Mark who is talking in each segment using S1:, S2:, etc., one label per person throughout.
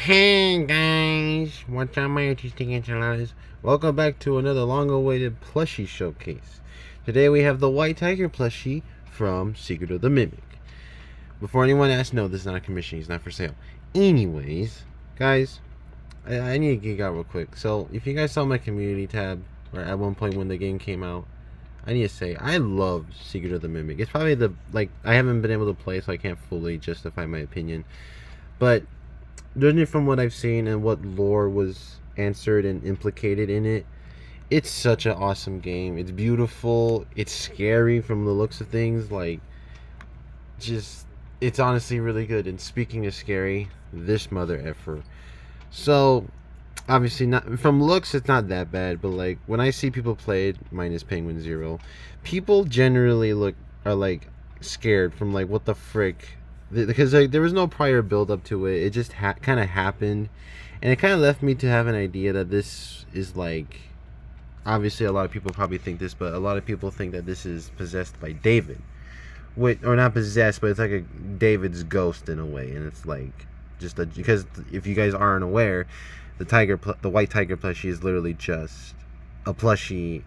S1: Hey guys, what's up my interesting enchiladas? Welcome back to another long-awaited plushie showcase. Today we have the white tiger plushie from Secret of the Mimic. Before anyone asks, no, this is not a commission, he's not for sale. Anyways, guys, I need to geek out real quick. So, if you guys saw my community tab, or at one point when the game came out, I need to say, I love Secret of the Mimic. It's probably I haven't been able to play, so I can't fully justify my opinion. But judging from what I've seen and what lore was answered and implicated in it, it's such an awesome game. It's beautiful. It's scary from the looks of things. It's honestly really good. And speaking of scary, this mother effer. So, obviously, not from looks, it's not that bad. But when I see people play it, minus Penguin Zero, people generally are scared from what the frick, because there was no prior build up to it. It just kind of happened, and it kind of left me to have an idea that this is obviously a lot of people probably think this, but a lot of people think that this is possessed by David, or not possessed, but it's like a David's ghost in a way, and it's because if you guys aren't aware, the white tiger plushie is literally just a plushie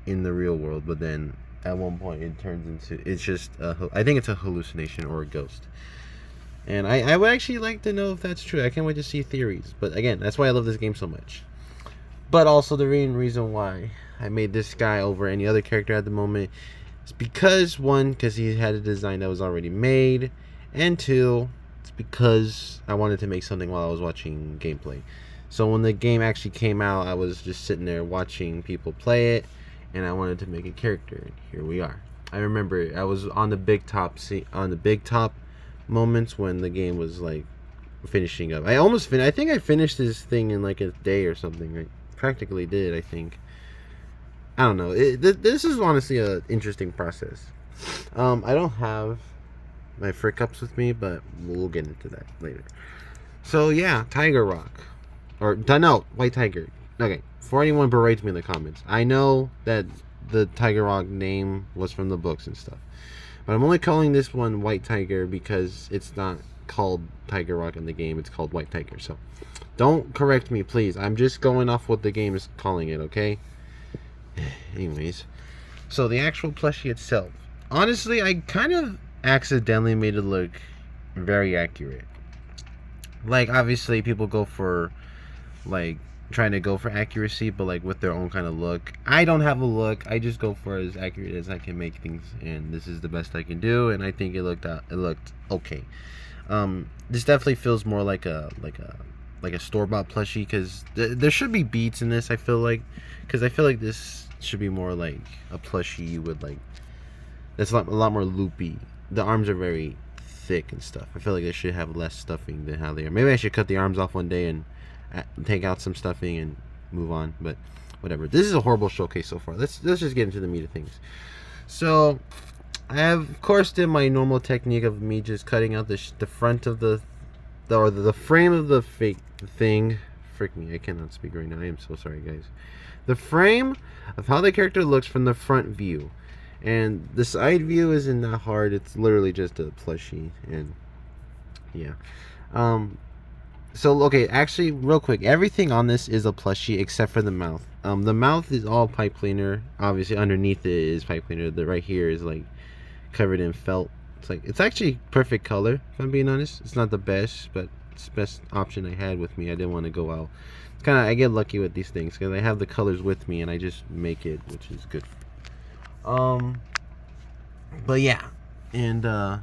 S1: in the real world, but then at one point it turns into, I think it's a hallucination or a ghost. And I would actually like to know if that's true. I can't wait to see theories. But again, that's why I love this game so much. But also the main reason why I made this guy over any other character at the moment is because, one, because he had a design that was already made, and two, it's because I wanted to make something while I was watching gameplay. So when the game actually came out, I was just sitting there watching people play it, and I wanted to make a character, and here we are. I remember I was on the big top moments when the game was finishing up. I think I finished this thing in a day or something. I practically did, I think. I don't know. This is honestly an interesting process. I don't have my frick ups with me, but we'll get into that later. So yeah, Tiger Rock. No, White Tiger. Okay, before anyone berates me in the comments, I know that the Tiger Rock name was from the books and stuff, but I'm only calling this one White Tiger because it's not called Tiger Rock in the game. It's called White Tiger. So don't correct me, please. I'm just going off what the game is calling it, okay? Anyways, so the actual plushie itself. Honestly, I kind of accidentally made it look very accurate. Obviously, people go for, trying to go for accuracy, but with their own kind of look. I don't have a look. I just go for as accurate as I can make things, and this is the best I can do. And I think it looked okay. This definitely feels more like a store-bought plushie, because there should be beats in this. Because I feel like this should be more like a plushie you would that's a lot more loopy. The arms are very thick and stuff. I feel like they should have less stuffing than how they are. Maybe I should cut the arms off one day and take out some stuffing and move on, but whatever. This is a horrible showcase so far. Let's just get into the meat of things. So I have, of course, did my normal technique of me just cutting out the front of the frame of the fake thing. Frick me, I cannot speak right now. I am so sorry, guys. The frame of how the character looks from the front view, and the side view isn't that hard. It's literally just a plushie, and yeah. So, okay, actually, real quick, everything on this is a plushie except for the mouth. The mouth is all pipe cleaner. Obviously, underneath it is pipe cleaner. The right here is covered in felt. It's actually perfect color, if I'm being honest. It's not the best, but it's the best option I had with me. I didn't want to go out. I get lucky with these things because I have the colors with me and I just make it, which is good. But yeah, and I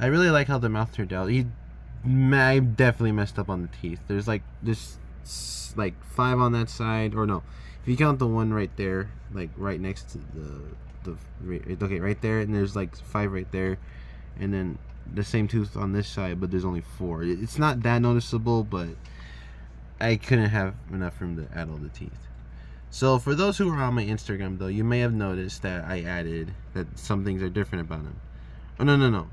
S1: really like how the mouth turned out. I definitely messed up on the teeth. There's this 5 on that side, or no, if you count the one right there, right next to okay, right there, and there's 5 right there, and then the same tooth on this side, but there's only 4. It's not that noticeable, but I couldn't have enough room to add all the teeth. So for those who are on my Instagram, though, you may have noticed that I added that some things are different about him. Oh, no.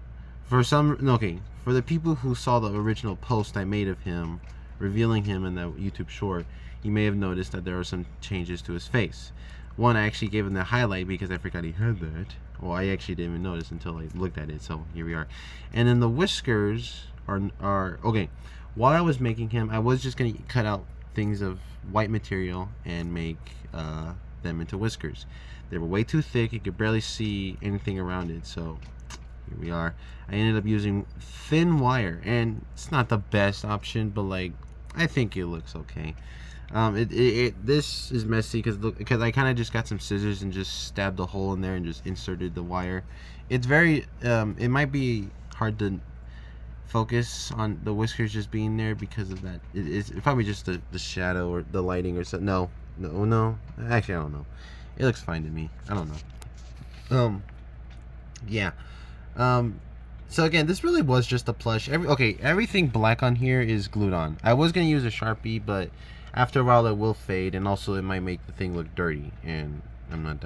S1: For the people who saw the original post I made of him, revealing him in that YouTube short, you may have noticed that there are some changes to his face. One, I actually gave him the highlight because I forgot he had that. Well, I actually didn't even notice until I looked at it, so here we are. And then the whiskers are okay. while I was making him, I was just gonna cut out things of white material and make them into whiskers. They were way too thick; you could barely see anything around it. So here we are. I ended up using thin wire, and it's not the best option, but like I think it looks okay. This is messy because I kind of just got some scissors and just stabbed a hole in there and just inserted the wire. It's very it might be hard to focus on the whiskers just being there because of that. It's probably just the shadow or the lighting or something. No. Actually, I don't know. It looks fine to me. I don't know. Yeah. So again, this really was just a plush. Everything black on here is glued on. I was gonna use a Sharpie, but after a while it will fade, and also it might make the thing look dirty. And I'm not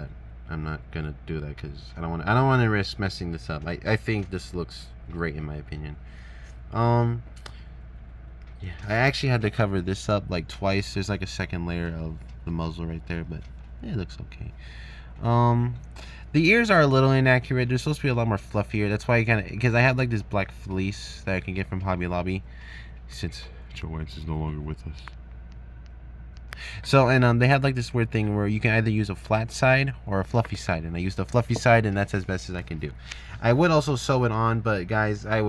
S1: gonna do that because I don't want to risk messing this up. I think this looks great in my opinion. Yeah, I actually had to cover this up like twice. There's like a second layer of the muzzle right there, but it looks okay. The ears are a little inaccurate. They're supposed to be a lot more fluffier. That's why because I had like this black fleece that I can get from Hobby Lobby, since Joanne's is no longer with us. So, and they had like this weird thing where you can either use a flat side or a fluffy side, and I used the fluffy side, and that's as best as I can do. I would also sew it on, but guys, I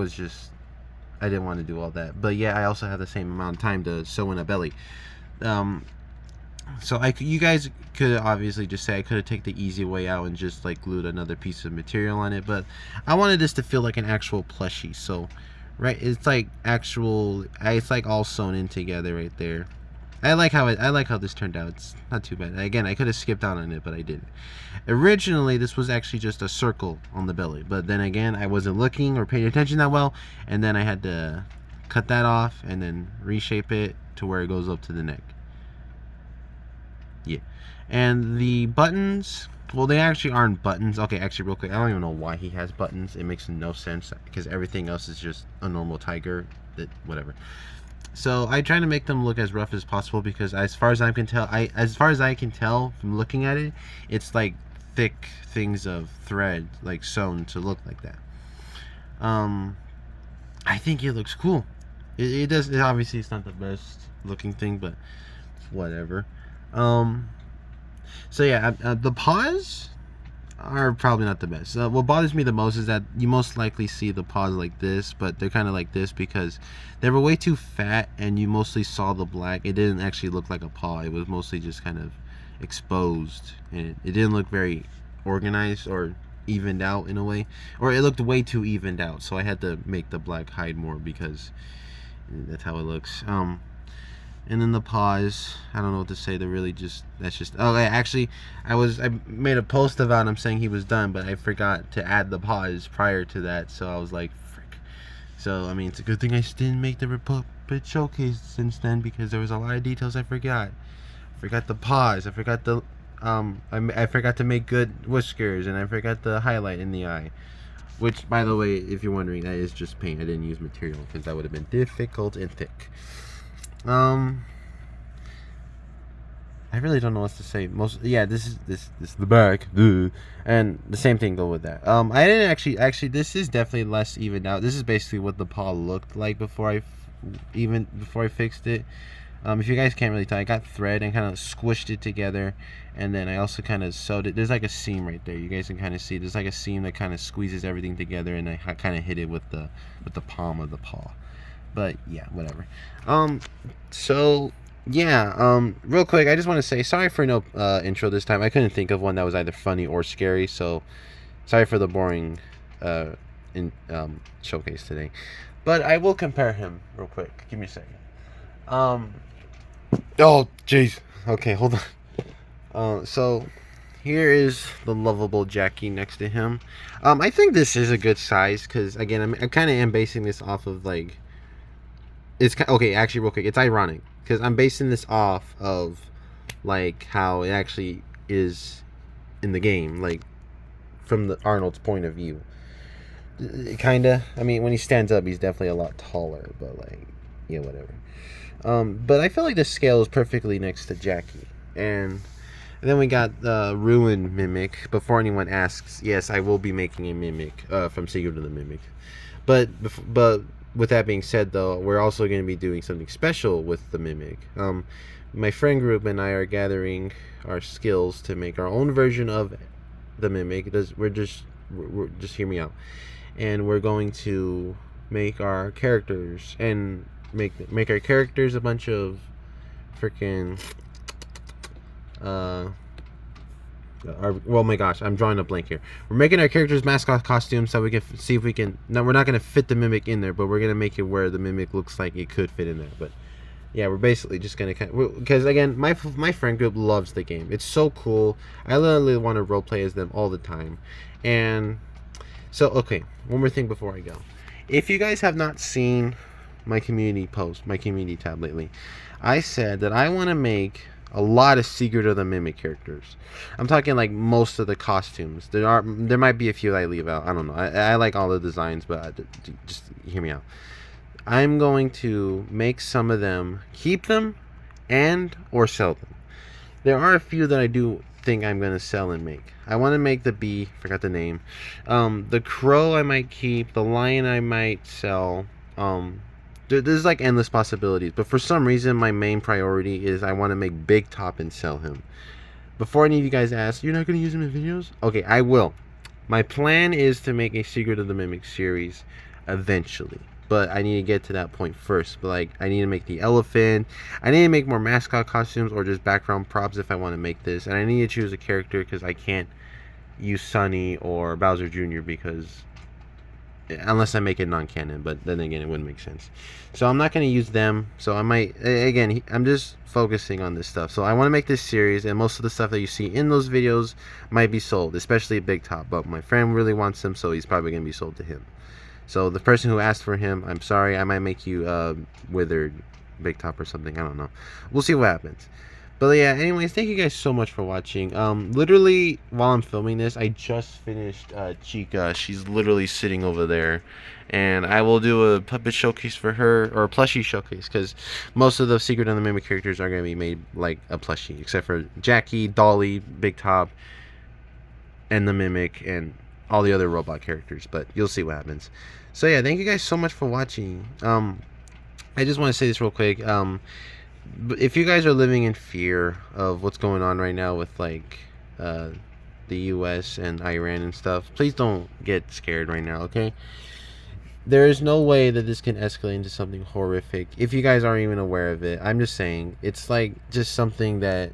S1: didn't want to do all that. But yeah, I also have the same amount of time to sew in a belly. So you guys could obviously just say I could have taken the easy way out and just like glued another piece of material on it, but I wanted this to feel like an actual plushie. So, right, it's like all sewn in together right there. I like how this turned out. It's not too bad. Again, I could have skipped out on it, but I didn't. Originally, this was actually just a circle on the belly, but then again, I wasn't looking or paying attention that well, and then I had to cut that off and then reshape it to where it goes up to the neck. Yeah, and the buttons, well, they actually aren't buttons. Okay, actually, real quick, I don't even know why he has buttons. It makes no sense because everything else is just a normal tiger. Whatever. So I try to make them look as rough as possible because, as far as I can tell from looking at it, it's like thick things of thread like sewn to look like that. I think it looks cool. It does. Obviously, it's not the best looking thing, but whatever. So yeah, the paws are probably not the best. What bothers me the most is that you most likely see the paws like this, but they're kind of like this because they were way too fat and you mostly saw the black. It didn't actually look like a paw. It was mostly just kind of exposed, and it didn't look very organized or evened out in a way, or it looked way too evened out, so I had to make the black hide more because that's how it looks. And then the paws, I don't know what to say. They're really I made a post about him saying he was done, but I forgot to add the paws prior to that, so I was like, frick. So I mean, it's a good thing I didn't make the Republic showcase since then, because there was a lot of details I forgot. I forgot the paws. I forgot the I forgot to make good whiskers, and I forgot the highlight in the eye. Which, by the way, if you're wondering, that is just paint. I didn't use material because that would have been difficult and thick. I really don't know what to say. This is the back, and the same thing go with that. I didn't actually this is definitely less evened out. This is basically what the paw looked like before I fixed it. If you guys can't really tell, I got thread and kind of squished it together, and then I also kind of sewed it. There's like a seam right there. You guys can kind of see. There's like a seam that kind of squeezes everything together, and I kind of hit it with the palm of the paw. But yeah, whatever. So yeah, real quick, I just want to say sorry for no intro this time. I couldn't think of one that was either funny or scary, so sorry for the boring showcase today. But I will compare him real quick. Give me a second. Oh jeez. Okay, hold on. So here is the lovable Jackie next to him. I think this is a good size because, again, I kind of am basing this off of like. Okay, actually, real quick, it's ironic because I'm basing this off of like how it actually is in the game, like from Arnold's point of view. Kinda. I mean, when he stands up, he's definitely a lot taller, but like, yeah, whatever. But I feel like the scale is perfectly next to Jackie, and then we got the Ruined Mimic. Before anyone asks, yes, I will be making a Mimic from Secret of the Mimic, but with that being said, though, we're also going to be doing something special with the Mimic. My friend group and I are gathering our skills to make our own version of the Mimic. We're just hear me out, and we're going to make our characters and make our characters a bunch of freaking well, my gosh, I'm drawing a blank here. We're making our characters mascot costumes so we can see if we can. No, we're not gonna fit the Mimic in there, but we're gonna make it where the Mimic looks like it could fit in there. But yeah, we're basically just gonna because again, my friend group loves the game. It's so cool. I literally want to roleplay as them all the time. And so, okay, one more thing before I go. If you guys have not seen my community post, my community tab lately, I said that I want to make a lot of Secret of the Mimic characters. I'm talking like most of the costumes. There might be a few that I leave out. I don't know. I like all the designs, but just hear me out. I'm going to make some of them, keep them, and or sell them. There are a few that I do think I'm going to sell and make. I want to make the bee, forgot the name. The crow I might keep. The lion I might sell. There's like endless possibilities, but for some reason my main priority is I want to make Big Top and sell him. Before any of you guys ask, you're not going to use him in videos? Okay, I will. My plan is to make a Secret of the Mimic series eventually, but I need to get to that point first. But like, I need to make the elephant. I need to make more mascot costumes or just background props if I want to make this. And I need to choose a character because I can't use Sunny or Bowser Jr. because unless I make it non-canon, but then again it wouldn't make sense. So I'm not going to use them. So I might, again, I'm just focusing on this stuff. So I want to make this series, and most of the stuff that you see in those videos might be sold, especially Big Top, but my friend really wants him, so he's probably going to be sold to him. So the person who asked for him, I'm sorry, I might make you Withered Big Top or something. I don't know. We'll see what happens. But yeah, anyways, thank you guys so much for watching. Literally, while I'm filming this, I just finished Chica. She's literally sitting over there. And I will do a puppet showcase for her, or a plushie showcase, because most of the Secret of the Mimic characters are going to be made like a plushie, except for Jackie, Dolly, Big Top, and the Mimic, and all the other robot characters. But you'll see what happens. So yeah, thank you guys so much for watching. I just want to say this real quick. If you guys are living in fear of what's going on right now with like the US and Iran and stuff, please don't get scared right now, okay? There is no way that this can escalate into something horrific if you guys aren't even aware of it. I'm just saying, it's like just something that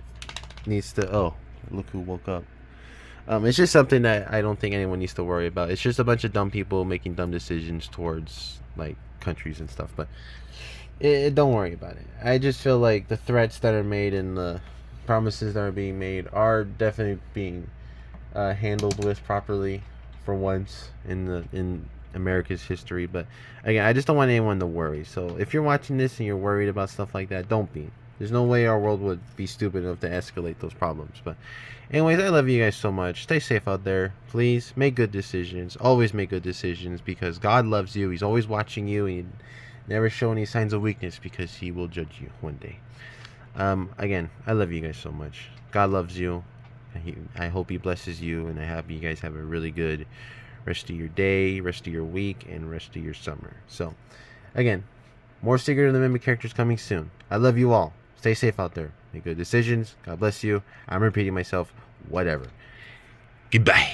S1: needs to, oh, look who woke up. It's just something that I don't think anyone needs to worry about. It's just a bunch of dumb people making dumb decisions towards like countries and stuff, but don't worry about it. I just feel like the threats that are made and the promises that are being made are definitely being handled with properly for once in America's history. But again, I just don't want anyone to worry. So if you're watching this and you're worried about stuff like that, don't be. There's no way our world would be stupid enough to escalate those problems. But anyways, I love you guys so much. Stay safe out there. Please make good decisions. Always make good decisions, because God loves you. He's always watching you, and never show any signs of weakness, because he will judge you one day. Again, I love you guys so much. God loves you. I hope he blesses you, and I hope you guys have a really good rest of your day, rest of your week, and rest of your summer. So, again, more Secret of the Mimic characters coming soon. I love you all. Stay safe out there. Make good decisions. God bless you. I'm repeating myself. Whatever. Goodbye.